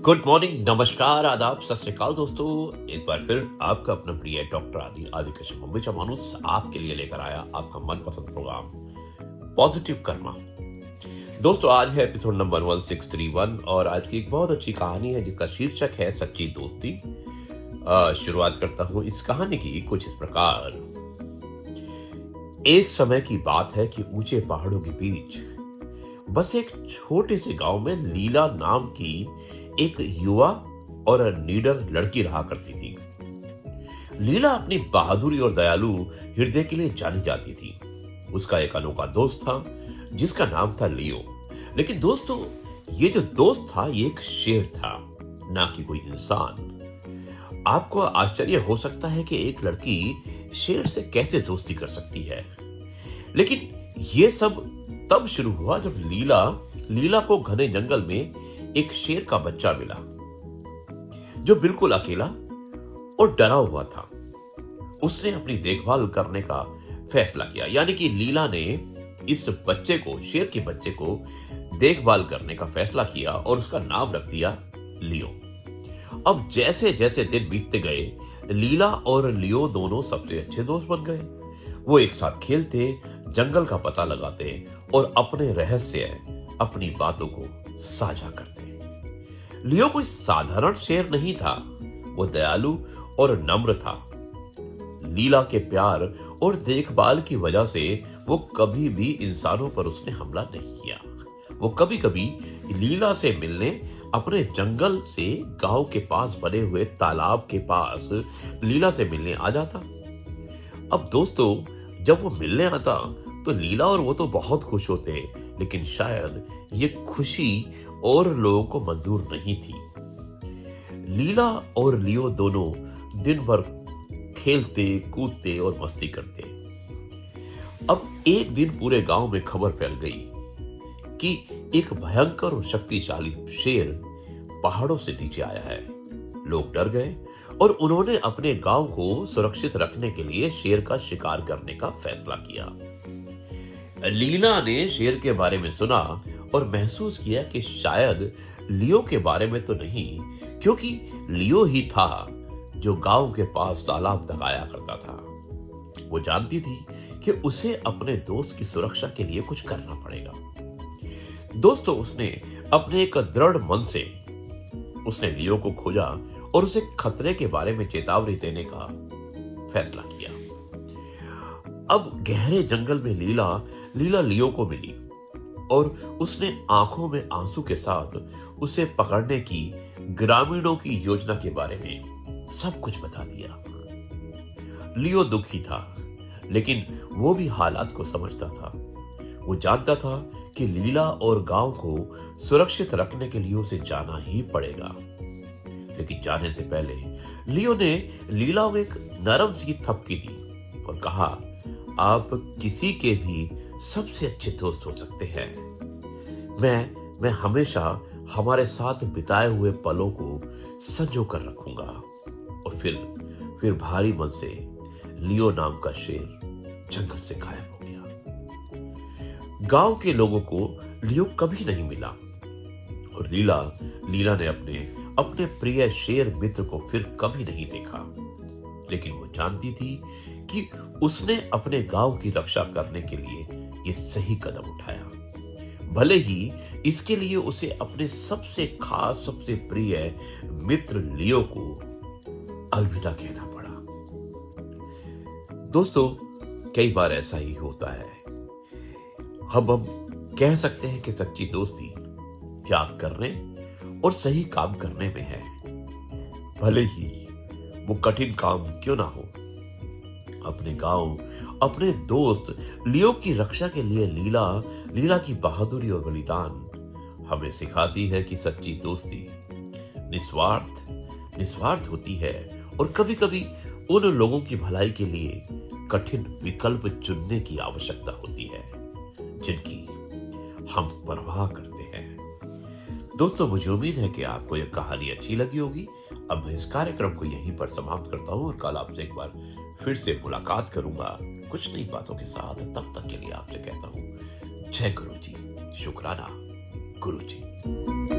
Good morning, नमस्कार, आदाब, सत श्री अकाल दोस्तों। एक बार फिर आपका अपना प्रिय डॉक्टर आदि कृष्ण मुंबईचा माणूस आपके लिए लेकर आया आपका मनपसंद प्रोग्राम पॉजिटिव कर्मा। दोस्तों, आज है एपिसोड नंबर 1631 और आज की एक बहुत अच्छी कहानी है जिसका शीर्षक है सच्ची दोस्ती। शुरुआत करता हूं इस कहानी की कुछ इस प्रकार। एक समय की बात है कि ऊंचे पहाड़ों के बीच बस एक छोटे से गांव में लीला नाम की एक युवा और निडर लड़की रहा करती थी। लीला अपनी बहादुरी और दयालु हृदय के लिए जानी जाती थी। उसका एक अनोखा दोस्त था जिसका नाम था लियो। लेकिन दोस्तों, ये जो दोस्त था ये एक शेर था, ना कि कोई इंसान। आपको आश्चर्य हो सकता है कि एक लड़की शेर से कैसे दोस्ती कर सकती है, लेकिन ये सब तब शुरू हुआ जब लीला को घने जंगल में एक शेर का बच्चा मिला जो बिल्कुल अकेला और डरा हुआ था। उसने अपनी देखभाल करने का फैसला किया, यानी कि लीला ने इस बच्चे को, शेर के बच्चे को देखभाल करने का फैसला किया और उसका नाम रख दिया लियो। अब जैसे जैसे दिन बीतते गए, लीला और लियो दोनों सबसे अच्छे दोस्त बन गए। वो एक साथ खेलते, जंगल का पता लगाते और अपने रहस्य, अपनी बातों को साझा करते। लियो कोई साधारण शेर नहीं था, वो दयालु और नम्र था। लीला के प्यार और देखभाल की वजह से वो कभी भी इंसानों पर उसने हमला नहीं किया। वो कभी कभी लीला से मिलने अपने जंगल से गांव के पास बने हुए तालाब के पास लीला से मिलने आ जाता। अब दोस्तों, जब वो मिलने आता तो लीला और वो तो बहुत खुश होते, लेकिन शायद ये खुशी और लोगों को मंजूर नहीं थी। लीला और लियो दोनों दिन भर खेलते, कूदते और मस्ती करते। अब एक दिन पूरे गांव में खबर फैल गई कि एक भयंकर और शक्तिशाली शेर पहाड़ों से नीचे आया है। लोग डर गए और उन्होंने अपने गांव को सुरक्षित रखने के लिए शेर का शिकार करने का फैसला किया। लीला ने शेर के बारे में सुना और महसूस किया कि शायद लियो के बारे में तो नहीं, क्योंकि लियो ही था जो गांव के पास तालाब दगाया करता था। वो जानती थी कि उसे अपने दोस्त की सुरक्षा के लिए कुछ करना पड़ेगा। दोस्तों, उसने अपने एक दृढ़ मन से उसने लियो को खोजा और उसे खतरे के बारे में चेतावनी देने का फैसला किया। अब गहरे जंगल में लीला लियो को मिली और उसने आंखों में आंसू के साथ उसे पकड़ने की ग्रामीणों की योजना के बारे में सब कुछ बता दिया। लियो दुखी था, लेकिन वो भी हालात को समझता था। वो जानता था कि लीला और गांव को सुरक्षित रखने के लिए उसे जाना ही पड़ेगा। लेकिन जाने से पहले लियो ने लीला को एक नरम सी थपकी दी और कहा, आप किसी के भी सबसे अच्छे दोस्त हो सकते हैं। मैं हमेशा हमारे साथ बिताए हुए पलों को संजो कर रखूंगा। और फिर भारी मन से लियो नाम का शेर जंगल से गायब हो गया। गांव के लोगों को लियो कभी नहीं मिला और लीला ने अपने प्रिय शेर मित्र को फिर कभी नहीं देखा। लेकिन वो जानती थी कि उसने अपने गांव की रक्षा करने के लिए ये सही कदम उठाया, भले ही इसके लिए उसे अपने सबसे खास, सबसे प्रिय मित्र लियो को अलविदा कहना पड़ा। दोस्तों, कई बार ऐसा ही होता है। हम कह सकते हैं कि सच्ची दोस्ती त्याग करने और सही काम करने में है, भले ही वो कठिन काम क्यों ना हो। अपने गांव, अपने दोस्त लियो की रक्षा के लिए लीला की बहादुरी और बलिदान हमें सिखाती है कि सच्ची दोस्ती निस्वार्थ होती है और कभी कभी उन लोगों की भलाई के लिए कठिन विकल्प चुनने की आवश्यकता होती है जिनकी हम परवाह करते हैं। दोस्तों, मुझे उम्मीद है कि आपको यह कहानी अच्छी लगी होगी। अब मैं इस कार्यक्रम को यहीं पर समाप्त करता हूं और कल आपसे एक बार फिर से मुलाकात करूंगा कुछ नई बातों के साथ। तब तक के लिए आपसे कहता हूं, जय गुरु जी, शुक्राना गुरु जी।